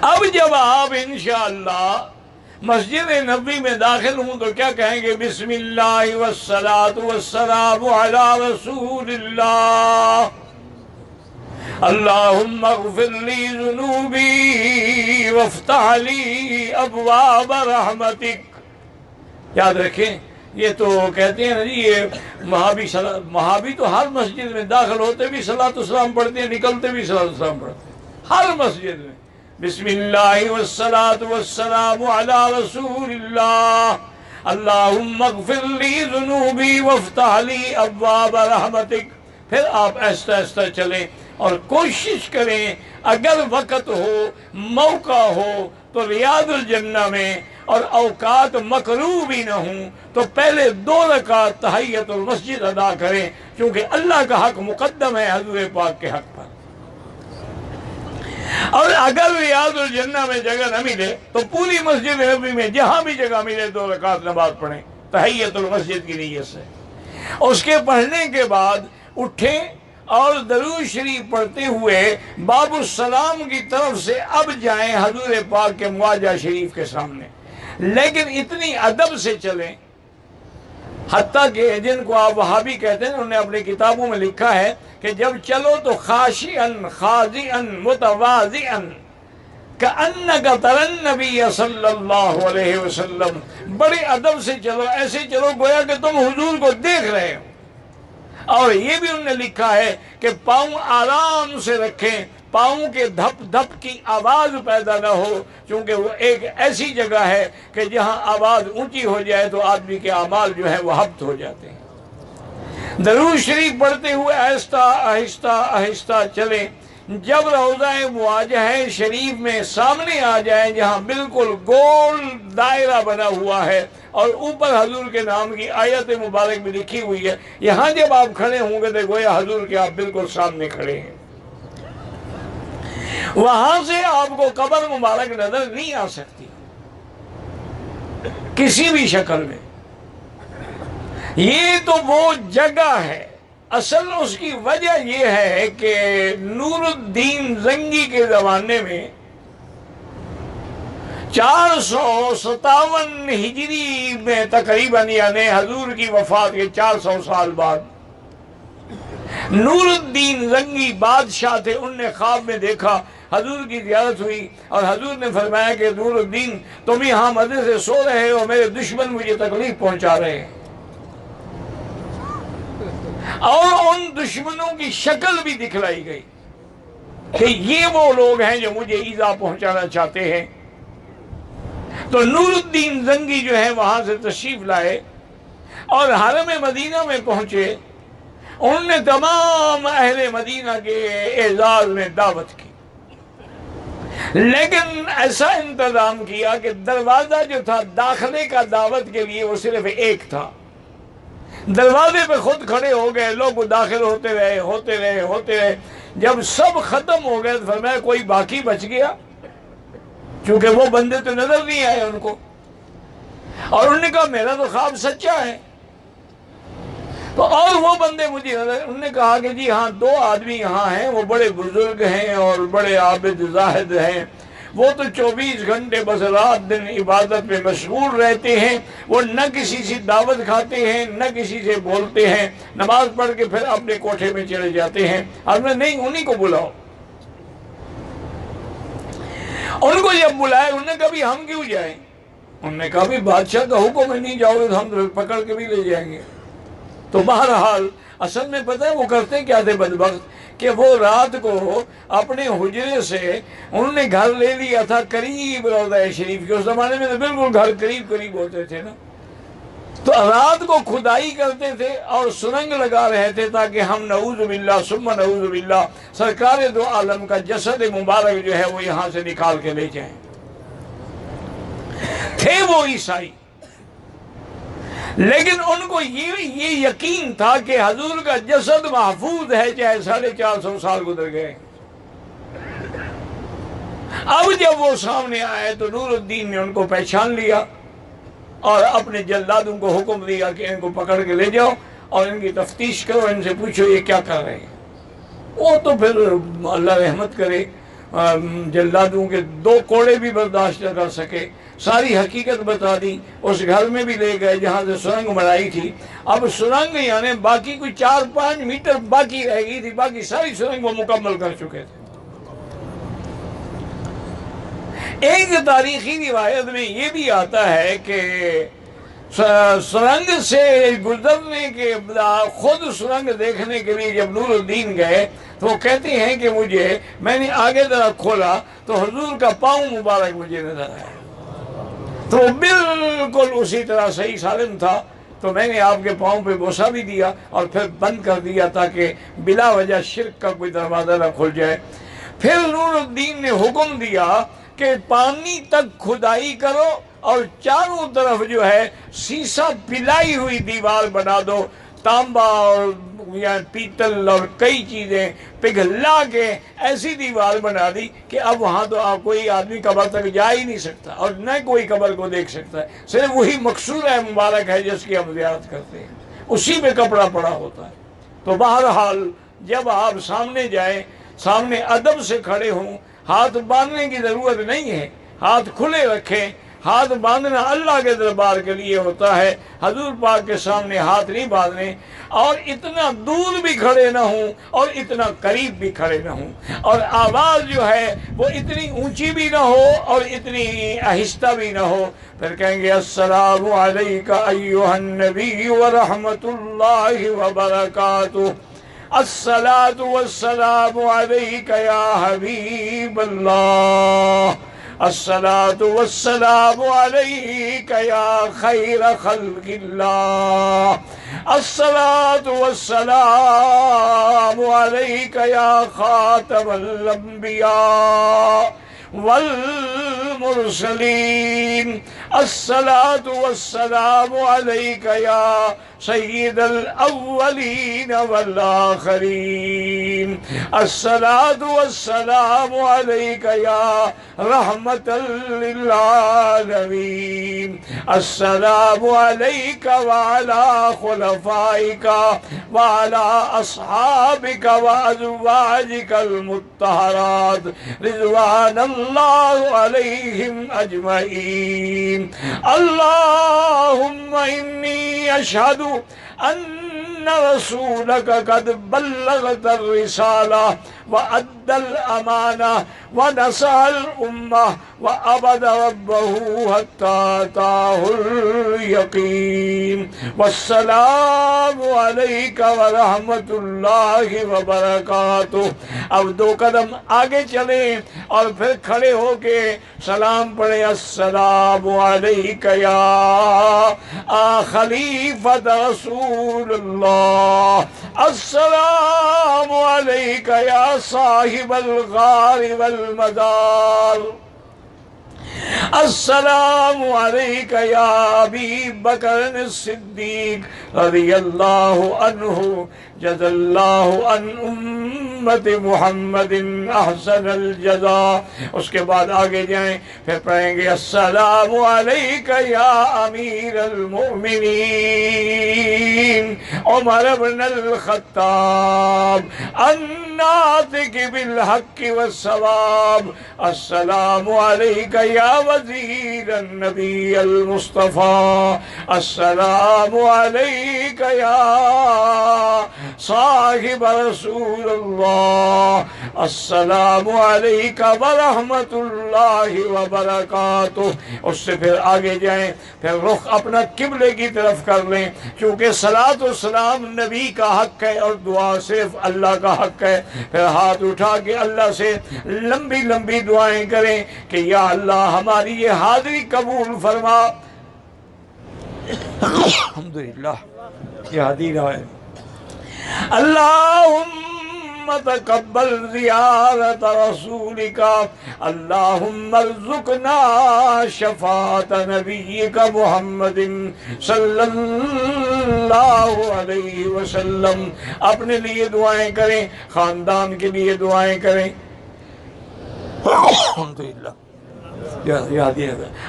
اب جب آپ انشاءاللہ مسجد نبوی میں داخل ہوں تو کیا کہیں گے؟ بسم اللہ والصلاة والسلام علی رسول اللہ، اللہم اغفر لی ذنوبی وافتح لی ابواب رحمتک۔ یاد رکھیں، یہ تو کہتے ہیں جی یہ وہابی تو ہر مسجد میں داخل ہوتے بھی صلاۃ والسلام پڑھتے ہیں، نکلتے بھی صلاۃ والسلام پڑھتے ہیں، ہر مسجد میں بسم اللہ والصلاة والسلام علی رسول اللہ، اللہم اغفر لی ذنوبی وافتح لی ابواب رحمتک۔ پھر آپ آہستہ آہستہ چلیں اور کوشش کریں اگر وقت ہو، موقع ہو تو ریاض الجنہ میں، اور اوقات مکروہ بھی نہ ہوں تو پہلے 2 رکعت تحیت المسجد ادا کریں، کیونکہ اللہ کا حق مقدم ہے حضور پاک کے حق پر۔ اور اگر ریاض الجنہ میں جگہ نہ ملے تو پوری مسجد نبوی میں جہاں بھی جگہ ملے 2 رکعت نماز پڑھیں تحیت المسجد کی نیت سے۔ اس کے پڑھنے کے بعد اٹھیں اور درود شریف پڑھتے ہوئے باب السلام کی طرف سے اب جائیں حضور پاک کے مواجہ شریف کے سامنے، لیکن اتنی ادب سے چلیں، حتیٰ کہ جن کو آپ وہابی کہتے ہیں انہوں نے اپنی کتابوں میں لکھا ہے کہ جب چلو تو خاشعاً خاضعاً متواضعاً کأنک تری النبی صلی اللہ علیہ وسلم، بڑے ادب سے چلو، ایسے چلو گویا کہ تم حضور کو دیکھ رہے ہو۔ اور یہ بھی انہوں نے لکھا ہے کہ پاؤں آرام سے رکھیں، پاؤں کے دھپ دھپ کی آواز پیدا نہ ہو، چونکہ وہ ایک ایسی جگہ ہے کہ جہاں آواز اونچی ہو جائے تو آدمی کے اعمال جو ہے وہ حبط ہو جاتے ہیں۔ درود شریف پڑھتے ہوئے آہستہ آہستہ آہستہ چلیں، جب روضہ مواجہہ شریف میں سامنے آ جائیں جہاں بالکل گول دائرہ بنا ہوا ہے اور اوپر حضور کے نام کی آیت مبارک بھی لکھی ہوئی ہے، یہاں جب آپ کھڑے ہوں گے تو گویا حضور کے آپ بالکل سامنے کھڑے ہیں۔ وہاں سے آپ کو قبر مبارک نظر نہیں آ سکتی کسی بھی شکل میں۔ یہ تو وہ جگہ ہے، اصل اس کی وجہ یہ ہے کہ نور الدین زنگی کے زمانے میں 457 ہجری میں تقریباً، یعنی حضور کی وفات کے 400 سال بعد، نور الدین زنگی بادشاہ تھے، انہوں نے خواب میں دیکھا، حضور کی زیارت ہوئی اور حضور نے فرمایا کہ نور الدین تم یہاں مزے سے سو رہے ہو، میرے دشمن مجھے تکلیف پہنچا رہے ہیں، اور ان دشمنوں کی شکل بھی دکھلائی گئی کہ یہ وہ لوگ ہیں جو مجھے ایذا پہنچانا چاہتے ہیں۔ تو نور الدین زنگی جو ہے وہاں سے تشریف لائے اور حرم مدینہ میں پہنچے، انہوں نے تمام اہل مدینہ کے اعزاز میں دعوت کی، لیکن ایسا انتظام کیا کہ دروازہ جو تھا داخلے کا دعوت کے لیے وہ صرف ایک تھا، دروازے پہ خود کھڑے ہو گئے، لوگ داخل ہوتے رہے، جب سب ختم ہو گئے تو فرمایا کوئی باقی بچ گیا، کیونکہ وہ بندے تو نظر نہیں آئے ان کو، اور انہوں نے کہا میرا تو خواب سچا ہے، تو اور وہ بندے مجھے نظر، انہوں نے کہا کہ جی ہاں 2 آدمی یہاں ہیں، وہ بڑے بزرگ ہیں اور بڑے عابد زاہد ہیں، وہ تو 24 گھنٹے بس رات دن عبادت میں مشغول رہتے ہیں، وہ نہ کسی سے دعوت کھاتے ہیں نہ کسی سے بولتے ہیں، نماز پڑھ کے پھر اپنے کوٹھے میں چلے جاتے ہیں۔ اور میں نہیں، انہی کو بلاؤ۔ ان کو جب بلائے انہوں نے کہا بھی ہم کیوں جائیں؟ انہوں نے کہا بھی بادشاہ کا حکم ہے، نہیں جاؤ گے تو ہم پکڑ کے بھی لے جائیں گے۔ تو بہرحال اصل میں پتہ ہے وہ کرتے کیا تھے بدبخت، کہ وہ رات کو اپنے حجرے سے انہوں نے گھر لے لیا تھا قریب روضہ شریف کے، اس زمانے میں تو بالکل گھر قریب ہوتے تھے نا، تو رات کو کھدائی کرتے تھے اور سرنگ لگا رہے تھے تاکہ ہم نعوذ باللہ ثم نعوذ باللہ سرکار دو عالم کا جسد مبارک جو ہے وہ یہاں سے نکال کے لے جائیں۔ تھے وہ عیسائی، لیکن ان کو یہ یقین تھا کہ حضور کا جسد محفوظ ہے، چاہے 450 سال گزر گئے۔ اب جب وہ سامنے آئے تو نور الدین نے ان کو پہچان لیا اور اپنے جلادوں کو حکم دیا کہ ان کو پکڑ کے لے جاؤ اور ان کی تفتیش کرو، ان سے پوچھو یہ کیا کر رہے ہیں۔ وہ تو پھر اللہ رحمت کرے، جلادوں کے 2 کوڑے بھی برداشت نہ کر سکے، ساری حقیقت بتا دی۔ اس گھر میں بھی لے گئے جہاں سے سرنگ بنائی تھی۔ اب سرنگ یعنی باقی کوئی 4-5 میٹر باقی رہ گئی تھی، باقی ساری سرنگ وہ مکمل کر چکے تھے۔ ایک تاریخی روایت میں یہ بھی آتا ہے کہ سرنگ سے گزرنے کے بعد خود سرنگ دیکھنے کے لیے جب نور الدین گئے تو وہ کہتے ہیں کہ میں نے آگے ذرا کھولا تو حضور کا پاؤں مبارک مجھے نظر آیا، تو بالکل اسی طرح صحیح سالم تھا، تو میں نے آپ کے پاؤں پہ بوسہ بھی دیا اور پھر بند کر دیا تاکہ بلا وجہ شرک کا کوئی دروازہ نہ کھل جائے۔ پھر نور الدین نے حکم دیا کہ پانی تک کھدائی کرو اور چاروں طرف جو ہے سیسا پلائی ہوئی دیوار بنا دو، تانبا اور یا پیتل اور کئی چیزیں پگھلا کے ایسی دیوار بنا دی کہ اب وہاں تو کوئی آدمی قبر تک جا ہی نہیں سکتا اور نہ کوئی قبر کو دیکھ سکتا ہے، صرف وہی مقصود ہے مبارک ہے جس کی ہم زیارت کرتے ہیں، اسی میں کپڑا پڑا ہوتا ہے۔ تو بہرحال جب آپ سامنے جائیں، سامنے ادب سے کھڑے ہوں، ہاتھ باندھنے کی ضرورت نہیں ہے، ہاتھ کھلے رکھیں۔ ہاتھ باندھنا اللہ کے دربار کے لیے ہوتا ہے، حضور پاک کے سامنے ہاتھ نہیں باندھنے، اور اتنا دور بھی کھڑے نہ ہوں اور اتنا قریب بھی کھڑے نہ ہوں، اور آواز جو ہے وہ اتنی اونچی بھی نہ ہو اور اتنی آہستہ بھی نہ ہو۔ پھر کہیں گے السلام علیک ایھا النبی ورحمۃ اللہ وبرکاتہ، الصلاۃ والسلام علیک یا حبیب اللہ، الصلاۃ والسلام علیک یا خیر خلق اللہ، الصلاۃ والسلام علیک یا خاتم الانبیاء والمرسلین، الصلاۃ والسلام علیک یا سید الاولین والآخرین، الصلاۃ والسلام علیک یا رحمت للعالمین، السلام علیک وعلی خلفائک وعلی اصحابک وازواجک المطہرات رضوان اللہ علیہم اجمعین۔ اللہم انی اشہد ان رسولک قد بلغت الرسالہ وأدى الأمانة ونصح الأمة وعبد ربه حتى أتاه اليقين، والسلام عليك ورحمة الله وبركاته۔ اب 2 قدم آگے چلیں اور پھر کھڑے ہو کے سلام پڑھیں، السلام علیک یا خلیفۃ رسول اللہ، السلام علیک یا صاحب الغار والمدار، السلام علیک یا ابی بکر الصدیق رضی اللہ عنہ، جزا اللہ عن امت محمد احسن الجزا۔ اس کے بعد آگے جائیں، پھر پڑھیں گے السلام علیک یا امیر المؤمنین عمر بن الخطاب الناطق بالحق والصواب، السلام علیک یا وزیر النبی المصطفى، السلام علیک یا صاحب رسول اللہ، السلام علیک ورحمۃ اللہ وبرکاتہ۔ اس سے پھر آگے جائیں، پھر رخ اپنا قبلے کی طرف کر لیں، چونکہ صلاۃ و سلام نبی کا حق ہے اور دعا صرف اللہ کا حق ہے۔ پھر ہاتھ اٹھا کے اللہ سے لمبی لمبی دعائیں کریں کہ یا اللہ ہماری یہ حاضری قبول فرما۔ الحمدللہ یہ حدیث ہے، اللہم تقبل زیارت رسولک، اللہم ارزقنا شفاعت نبیک محمد صلی اللہ علیہ وسلم۔ اپنے لیے دعائیں کریں، خاندان کے لیے دعائیں کریں۔ الحمدللہ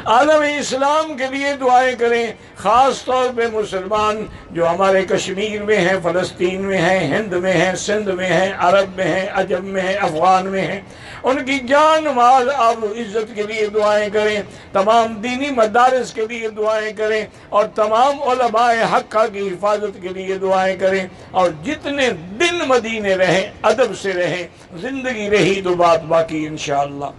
عالم اسلام کے لیے دعائیں کریں، خاص طور پہ مسلمان جو ہمارے کشمیر میں ہیں، فلسطین میں ہیں، ہند میں ہیں، سندھ میں ہیں، عرب میں ہیں، عجم میں ہیں، افغان میں ہیں، ان کی جان مال آب و عزت کے لیے دعائیں کریں، تمام دینی مدارس کے لیے دعائیں کریں، اور تمام علماء حقہ کی حفاظت کے لیے دعائیں کریں، اور جتنے دن مدینے رہیں ادب سے رہیں، زندگی رہی تو بات باقی انشاءاللہ۔